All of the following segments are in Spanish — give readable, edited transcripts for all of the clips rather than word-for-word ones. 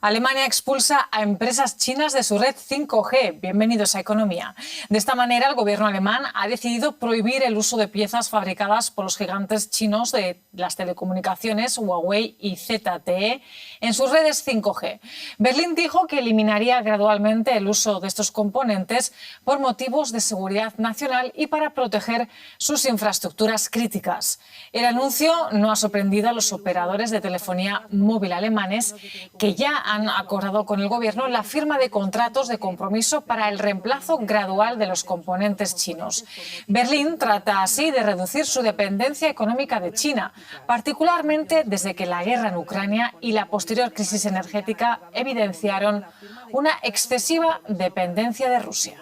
Alemania expulsa a empresas chinas de su red 5G. Bienvenidos a Economía. De esta manera, el gobierno alemán ha decidido prohibir el uso de piezas fabricadas por los gigantes chinos de las telecomunicaciones Huawei y ZTE en sus redes 5G. Berlín dijo que eliminaría gradualmente el uso de estos componentes por motivos de seguridad nacional y para proteger sus infraestructuras críticas. El anuncio no ha sorprendido a los operadores de telefonía móvil alemanes, que ya han acordado con el gobierno la firma de contratos de compromiso para el reemplazo gradual de los componentes chinos. Berlín trata así de reducir su dependencia económica de China, particularmente desde que la guerra en Ucrania y la posterior crisis energética evidenciaron una excesiva dependencia de Rusia.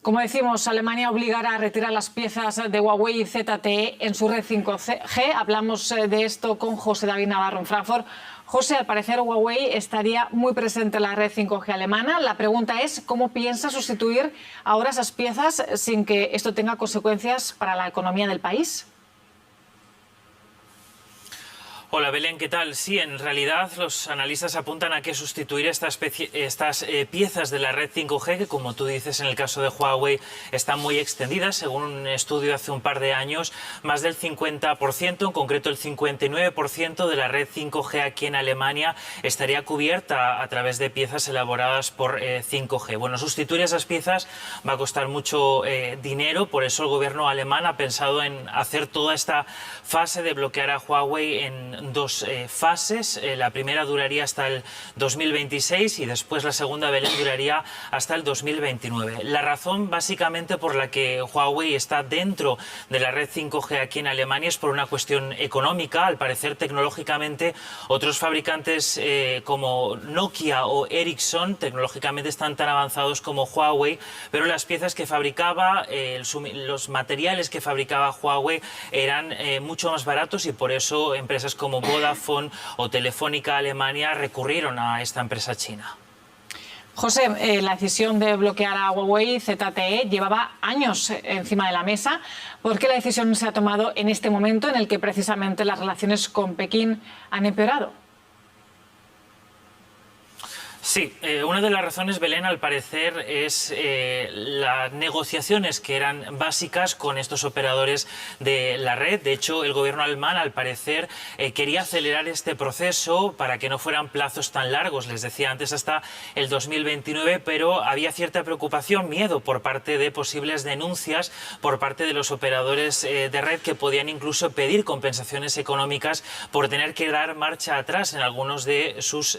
Como decimos, Alemania obligará a retirar las piezas de Huawei y ZTE en su red 5G. Hablamos de esto con José David Navarro en Frankfurt. José, al parecer Huawei estaría muy presente en la red 5G alemana. La pregunta es, ¿cómo piensa sustituir ahora esas piezas sin que esto tenga consecuencias para la economía del país? Hola Belén, ¿qué tal? Sí, en realidad los analistas apuntan a que sustituir estas piezas de la red 5G, que como tú dices en el caso de Huawei están muy extendidas, según un estudio hace un par de años, más del 50%, en concreto el 59% de la red 5G aquí en Alemania estaría cubierta a través de piezas elaboradas por 5G. Bueno, sustituir esas piezas va a costar mucho dinero, por eso el gobierno alemán ha pensado en hacer toda esta fase de bloquear a Huawei en dos fases. La primera duraría hasta el 2026 y después la segunda, Belén, duraría hasta el 2029. La razón básicamente por la que Huawei está dentro de la red 5G aquí en Alemania es por una cuestión económica. Al parecer, tecnológicamente, otros fabricantes como Nokia o Ericsson tecnológicamente están tan avanzados como Huawei, pero las piezas que fabricaba, los materiales que fabricaba Huawei eran mucho más baratos y por eso empresas como Vodafone o Telefónica Alemania recurrieron a esta empresa china. José, la decisión de bloquear a Huawei y ZTE llevaba años encima de la mesa. ¿Por qué la decisión se ha tomado en este momento en el que precisamente las relaciones con Pekín han empeorado? Sí, una de las razones, Belén, al parecer, es las negociaciones que eran básicas con estos operadores de la red. De hecho, el gobierno alemán, al parecer, quería acelerar este proceso para que no fueran plazos tan largos, les decía antes, hasta el 2029, pero había cierta preocupación, miedo por parte de posibles denuncias por parte de los operadores de red que podían incluso pedir compensaciones económicas por tener que dar marcha atrás en algunos de sus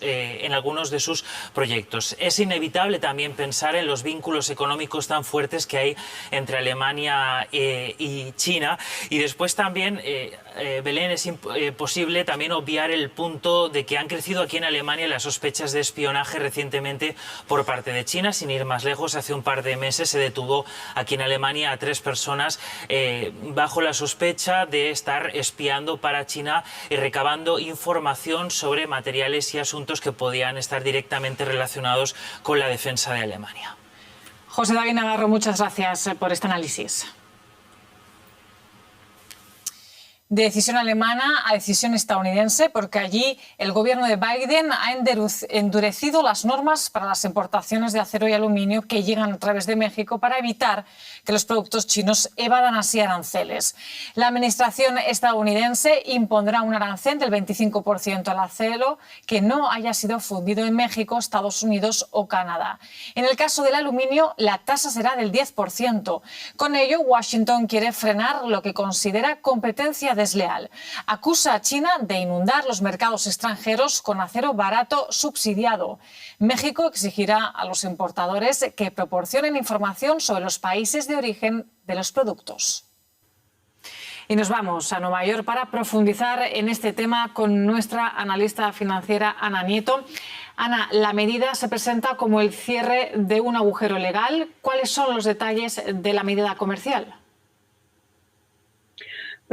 proyectos. Es inevitable también pensar en los vínculos económicos tan fuertes que hay entre Alemania y China, y después también, Belén, es posible también obviar el punto de que han crecido aquí en Alemania las sospechas de espionaje recientemente por parte de China. Sin ir más lejos, hace un par de meses se detuvo aquí en Alemania a 3 personas bajo la sospecha de estar espiando para China y recabando información sobre materiales y asuntos que podían estar directamente relacionados con la defensa de Alemania. José David Navarro, muchas gracias por este análisis. De decisión alemana a decisión estadounidense, porque allí el gobierno de Biden ha endurecido las normas para las importaciones de acero y aluminio que llegan a través de México para evitar que los productos chinos evadan así aranceles. La administración estadounidense impondrá un arancel del 25% al acero que no haya sido fundido en México, Estados Unidos o Canadá. En el caso del aluminio, la tasa será del 10%. Con ello, Washington quiere frenar lo que considera competencia desleal. Acusa a China de inundar los mercados extranjeros con acero barato subsidiado. México exigirá a los importadores que proporcionen información sobre los países de origen de los productos. Y nos vamos a Nueva York para profundizar en este tema con nuestra analista financiera Ana Nieto. Ana, la medida se presenta como el cierre de un agujero legal. ¿Cuáles son los detalles de la medida comercial?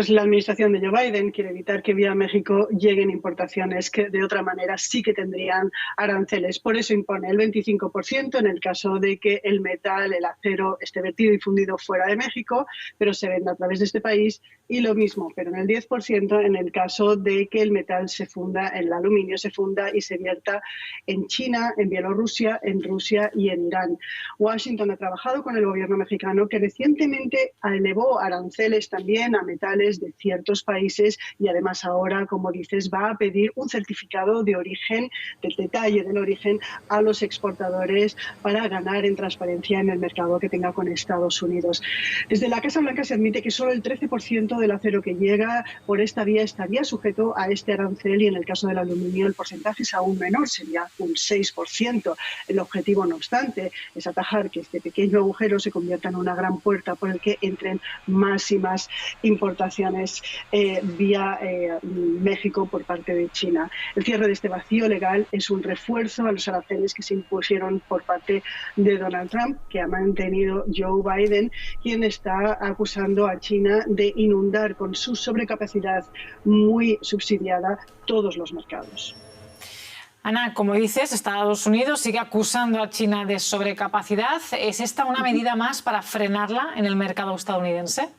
Pues la administración de Joe Biden quiere evitar que vía México lleguen importaciones que de otra manera sí que tendrían aranceles. Por eso impone el 25% en el caso de que el metal, el acero, esté vertido y fundido fuera de México, pero se venda a través de este país, y lo mismo, pero en el 10% en el caso de que el metal se funda, el aluminio se funda y se vierta en China, en Bielorrusia, en Rusia y en Irán. Washington ha trabajado con el gobierno mexicano, que recientemente elevó aranceles también a metales de ciertos países, y además ahora, como dices, va a pedir un certificado de origen, del detalle del origen, a los exportadores para ganar en transparencia en el mercado que tenga con Estados Unidos. Desde la Casa Blanca se admite que solo el 13% del acero que llega por esta vía estaría sujeto a este arancel, y en el caso del aluminio el porcentaje es aún menor, sería un 6%. El objetivo, no obstante, es atajar que este pequeño agujero se convierta en una gran puerta por el que entren más y más importaciones vía México por parte de China. El cierre de este vacío legal es un refuerzo a los aranceles que se impusieron por parte de Donald Trump, que ha mantenido Joe Biden, quien está acusando a China de inundar con su sobrecapacidad muy subsidiada todos los mercados. Ana, como dices, Estados Unidos sigue acusando a China de sobrecapacidad. ¿Es esta una medida más para frenarla en el mercado estadounidense?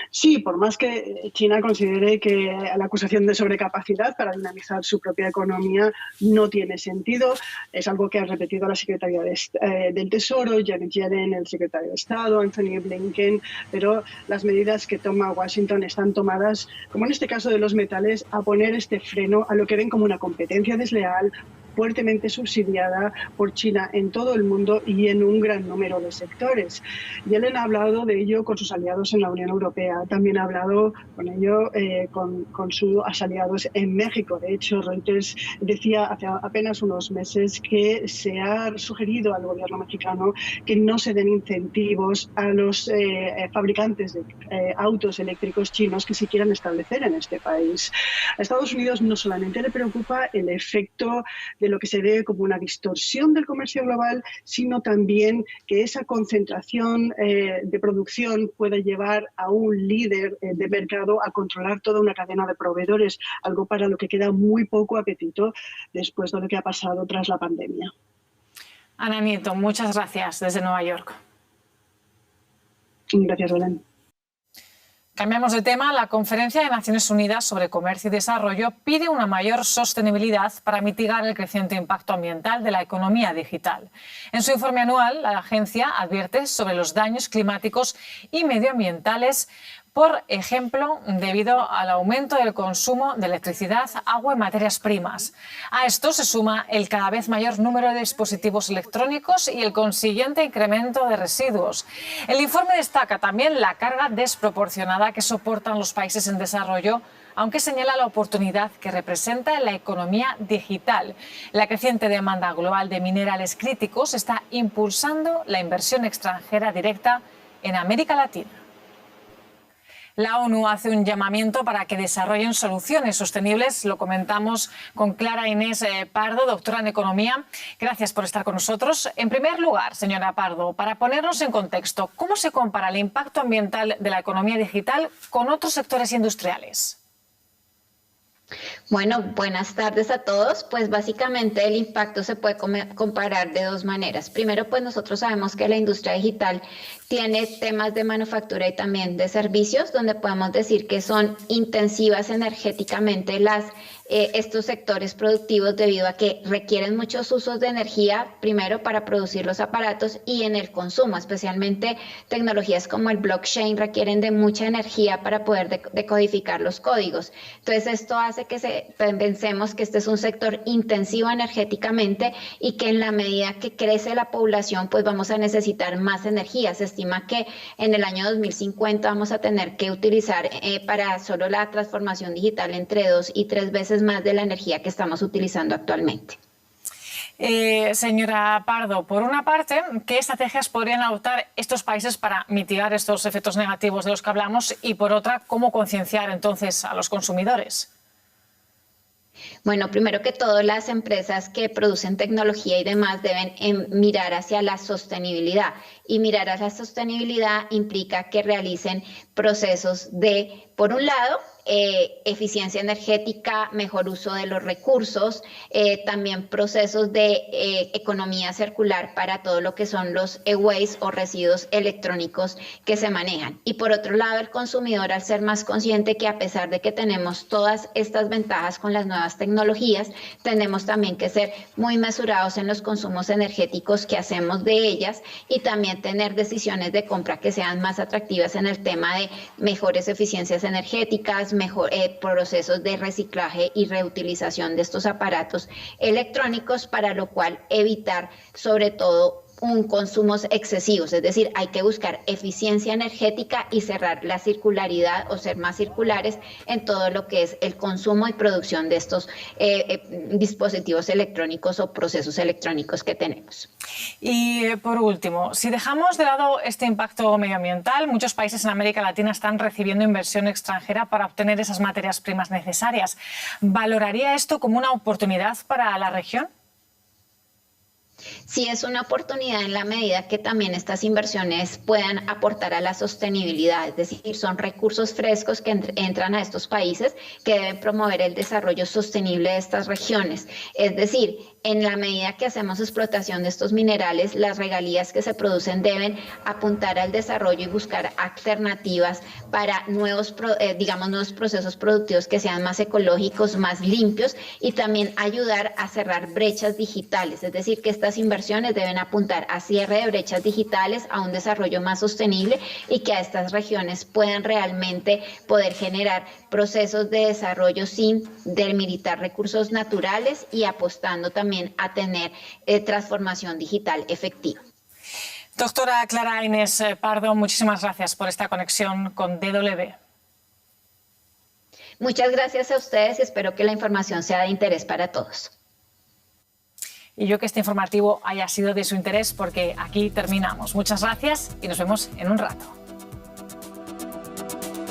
Sí, por más que China considere que la acusación de sobrecapacidad para dinamizar su propia economía no tiene sentido, es algo que ha repetido la secretaria del Tesoro, Janet Yellen, el secretario de Estado, Anthony Blinken, pero las medidas que toma Washington están tomadas, como en este caso de los metales, a poner este freno a lo que ven como una competencia desleal, fuertemente subsidiada por China en todo el mundo y en un gran número de sectores. Yellen ha hablado de ello con sus aliados en la Unión Europea, también ha hablado con ello con sus aliados en México. De hecho, Reuters decía hace apenas unos meses que se ha sugerido al gobierno mexicano que no se den incentivos a los fabricantes de autos eléctricos chinos que se quieran establecer en este país. A Estados Unidos no solamente le preocupa el efecto de lo que se ve como una distorsión del comercio global, sino también que esa concentración de producción pueda llevar a un líder de mercado a controlar toda una cadena de proveedores, algo para lo que queda muy poco apetito después de lo que ha pasado tras la pandemia. Ana Nieto, muchas gracias desde Nueva York. Gracias, Belén. Cambiamos de tema. La Conferencia de Naciones Unidas sobre Comercio y Desarrollo pide una mayor sostenibilidad para mitigar el creciente impacto ambiental de la economía digital. En su informe anual, la agencia advierte sobre los daños climáticos y medioambientales, por ejemplo, debido al aumento del consumo de electricidad, agua y materias primas. A esto se suma el cada vez mayor número de dispositivos electrónicos y el consiguiente incremento de residuos. El informe destaca también la carga desproporcionada que soportan los países en desarrollo, aunque señala la oportunidad que representa la economía digital. La creciente demanda global de minerales críticos está impulsando la inversión extranjera directa en América Latina. La ONU hace un llamamiento para que desarrollen soluciones sostenibles. Lo comentamos con Clara Inés Pardo, doctora en Economía. Gracias por estar con nosotros. En primer lugar, señora Pardo, para ponernos en contexto, ¿cómo se compara el impacto ambiental de la economía digital con otros sectores industriales? Bueno, buenas tardes a todos. Pues básicamente el impacto se puede comparar de dos maneras. Primero, pues nosotros sabemos que la industria digital tiene temas de manufactura y también de servicios, donde podemos decir que son intensivas energéticamente estos sectores productivos, debido a que requieren muchos usos de energía, primero para producir los aparatos y en el consumo, especialmente tecnologías como el blockchain requieren de mucha energía para poder decodificar los códigos. Entonces esto hace que pensemos que este es un sector intensivo energéticamente y que en la medida que crece la población, pues vamos a necesitar más energía. Se estima que en el año 2050 vamos a tener que utilizar para solo la transformación digital entre 2 y 3 veces más de la energía que estamos utilizando actualmente. Señora Pardo, por una parte, ¿qué estrategias podrían adoptar estos países para mitigar estos efectos negativos de los que hablamos? Y por otra, ¿cómo concienciar entonces a los consumidores? Bueno, primero que todo, las empresas que producen tecnología y demás deben mirar hacia la sostenibilidad. Y mirar hacia la sostenibilidad implica que realicen procesos de, por un lado, eficiencia energética, mejor uso de los recursos, también procesos de economía circular para todo lo que son los e-waste o residuos electrónicos que se manejan. Y por otro lado, el consumidor, al ser más consciente que a pesar de que tenemos todas estas ventajas con las nuevas tecnologías, tenemos también que ser muy mesurados en los consumos energéticos que hacemos de ellas y también tener decisiones de compra que sean más atractivas en el tema de mejores eficiencias energéticas, mejor procesos de reciclaje y reutilización de estos aparatos electrónicos, para lo cual evitar sobre todo consumos excesivos, es decir, hay que buscar eficiencia energética y cerrar la circularidad o ser más circulares en todo lo que es el consumo y producción de estos dispositivos electrónicos o procesos electrónicos que tenemos. Y por último, si dejamos de lado este impacto medioambiental, muchos países en América Latina están recibiendo inversión extranjera para obtener esas materias primas necesarias. ¿Valoraría esto como una oportunidad para la región? Sí, es una oportunidad en la medida que también estas inversiones puedan aportar a la sostenibilidad, es decir, son recursos frescos que entran a estos países que deben promover el desarrollo sostenible de estas regiones. Es decir, en la medida que hacemos explotación de estos minerales, las regalías que se producen deben apuntar al desarrollo y buscar alternativas para nuevos procesos productivos que sean más ecológicos, más limpios, y también ayudar a cerrar brechas digitales, es decir, que estas inversiones deben apuntar a cierre de brechas digitales, a un desarrollo más sostenible y que a estas regiones puedan realmente poder generar procesos de desarrollo sin demilitar recursos naturales y apostando también a tener transformación digital efectiva. Doctora Clara Inés Pardo, muchísimas gracias por esta conexión con DW. Muchas gracias a ustedes y espero que la información sea de interés para todos. Y yo que este informativo haya sido de su interés, porque aquí terminamos. Muchas gracias y nos vemos en un rato.